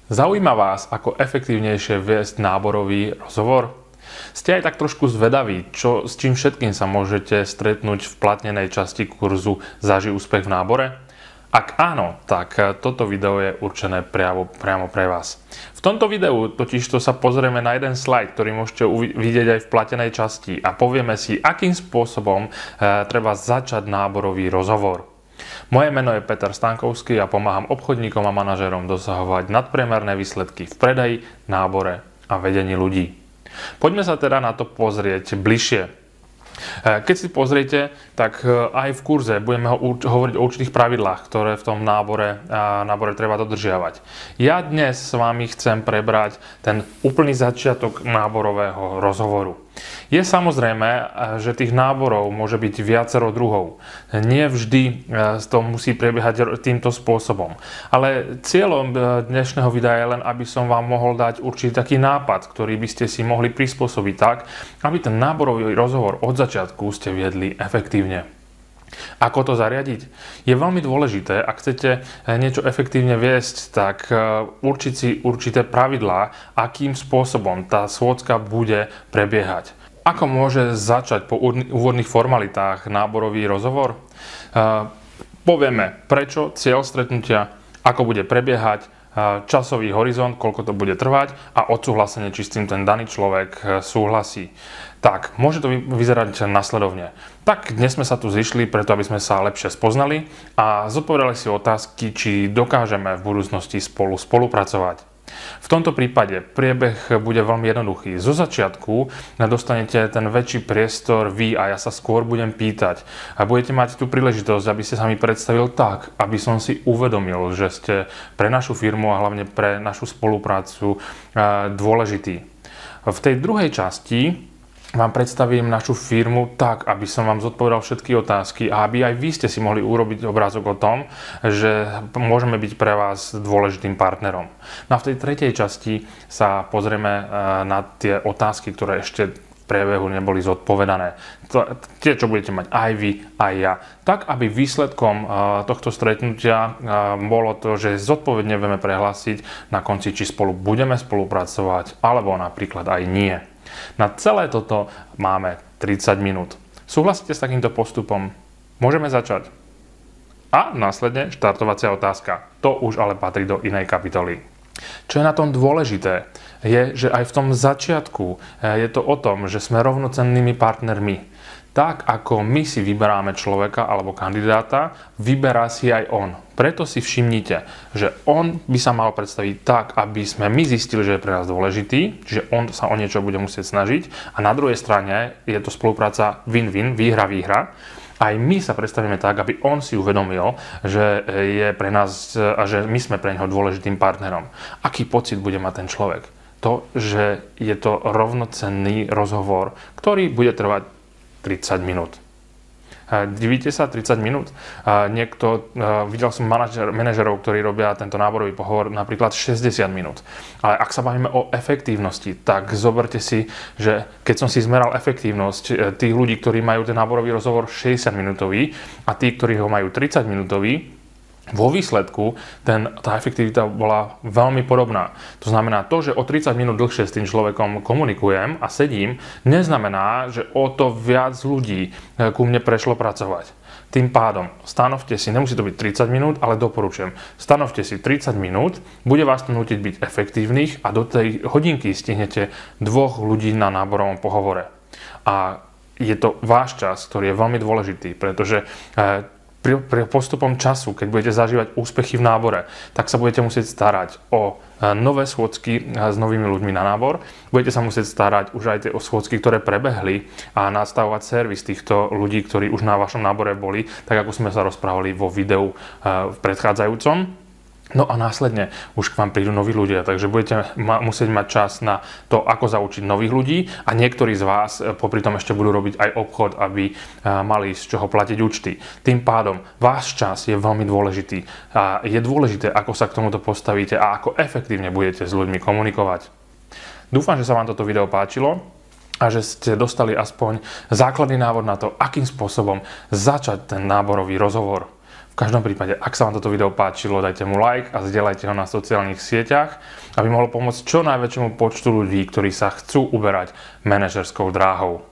Zaujíma vás, ako efektívnejšie viesť náborový rozhovor? Ste aj tak trošku zvedaví, s čím všetkým sa môžete stretnúť v platnenej časti kurzu Zažij úspech v nábore? Ak áno, tak toto video je určené priamo pre vás. V tomto videu totižto sa pozrieme na jeden slajd, ktorý môžete vidieť aj v platenej časti a povieme si, akým spôsobom treba začať náborový rozhovor. Moje meno je Peter Stankovský a pomáham obchodníkom a manažerom dosahovať nadpriemerné výsledky v predaji, nábore a vedení ľudí. Poďme sa teda na to pozrieť bližšie. Keď si pozriete, tak aj v kurze budeme hovoriť o určitých pravidlách, ktoré v tom nábore treba dodržiavať. Ja dnes s vami chcem prebrať ten úplný začiatok náborového rozhovoru. Je samozrejme, že tých náborov môže byť viacero druhov. Nie vždy to musí prebiehať týmto spôsobom. Ale cieľom dnešného videa je len, aby som vám mohol dať určitý taký nápad, ktorý by ste si mohli prispôsobiť tak, aby ten náborový rozhovor od začiatku ste viedli efektívne. Ako to zariadiť? Je veľmi dôležité, ak chcete niečo efektívne viesť, tak určiť si určité pravidlá, akým spôsobom tá schôdzka bude prebiehať. Ako môže začať po úvodných formalitách náborový rozhovor? Povieme prečo, cieľ stretnutia, ako bude prebiehať, časový horizont, koľko to bude trvať a odsúhlasenie, či s tým ten daný človek súhlasí. Tak, môže to vyzerať nasledovne. Tak, dnes sme sa tu zišli, preto aby sme sa lepšie spoznali a zodpovedali si otázky, či dokážeme v budúcnosti spolupracovať. V tomto prípade priebeh bude veľmi jednoduchý. Zo začiatku dostanete ten väčší priestor vy a ja sa skôr budem pýtať. A budete mať tú príležitosť, aby ste sa mi predstavil tak, aby som si uvedomil, že ste pre našu firmu a hlavne pre našu spoluprácu dôležitý. V tej druhej časti vám predstavím našu firmu tak, aby som vám zodpovedal všetky otázky a aby aj vy ste si mohli urobiť obrázok o tom, že môžeme byť pre vás dôležitým partnerom. No a v tej tretej časti sa pozrieme na tie otázky, ktoré ešte v priebehu neboli zodpovedané. Tie, čo budete mať aj vy, aj ja. Tak, aby výsledkom tohto stretnutia bolo to, že zodpovedne vieme prehlásiť na konci, či spolu budeme spolupracovať, alebo napríklad aj nie. Na celé toto máme 30 minút. Súhlasíte s takýmto postupom? Môžeme začať. A následne štartovacia otázka. To už ale patrí do inej kapitoly. Čo je na tom dôležité, je, že aj v tom začiatku je to o tom, že sme rovnocennými partnermi. Tak ako my si vyberáme človeka alebo kandidáta, vyberá si aj on. Preto si všimnite, že on by sa mal predstaviť tak, aby sme my zistili, že je pre nás dôležitý, že on sa o niečo bude musieť snažiť a na druhej strane je to spolupráca win-win, výhra-výhra. Aj my sa predstavíme tak, aby on si uvedomil, že je pre nás a že my sme pre neho dôležitým partnerom. Aký pocit bude mať ten človek? To, že je to rovnocenný rozhovor, ktorý bude trvať 30 minút. Divíte sa, 30 minút? Videl som manažerov, ktorí robia tento náborový pohovor napríklad 60 minút. Ale ak sa bavíme o efektívnosti, tak zoberte si, že keď som si zmeral efektívnosť tých ľudí, ktorí majú ten náborový rozhovor 60 minútový a tí, ktorí ho majú 30 minútový, vo výsledku tá efektivita bola veľmi podobná. To znamená, to, že o 30 minút dlhšie s tým človekom komunikujem a sedím, neznamená, že o to viac ľudí ku mne prešlo pracovať. Tým pádom stanovte si, nemusí to byť 30 minút, ale doporučujem, stanovte si 30 minút, bude vás to nútiť byť efektívnych a do tej hodinky stihnete 2 ľudí na náborovom pohovore. A je to váš čas, ktorý je veľmi dôležitý, pretože pri postupom času, keď budete zažívať úspechy v nábore, tak sa budete musieť starať o nové schôdzky s novými ľuďmi na nábor. Budete sa musieť starať už aj o schôdzky, ktoré prebehli a nastavovať servis týchto ľudí, ktorí už na vašom nábore boli, tak ako sme sa rozprávali vo videu v predchádzajúcom. No a následne už k vám prídu noví ľudia, takže budete musieť mať čas na to, ako zaučiť nových ľudí a niektorí z vás popri tom ešte budú robiť aj obchod, aby mali z čoho platiť účty. Tým pádom váš čas je veľmi dôležitý a je dôležité, ako sa k tomuto postavíte a ako efektívne budete s ľuďmi komunikovať. Dúfam, že sa vám toto video páčilo a že ste dostali aspoň základný návod na to, akým spôsobom začať ten náborový rozhovor. V V každom prípade, ak sa vám toto video páčilo, dajte mu like a zdieľajte ho na sociálnych sieťach, aby mohlo pomôcť čo najväčšiemu počtu ľudí, ktorí sa chcú uberať manažerskou dráhou.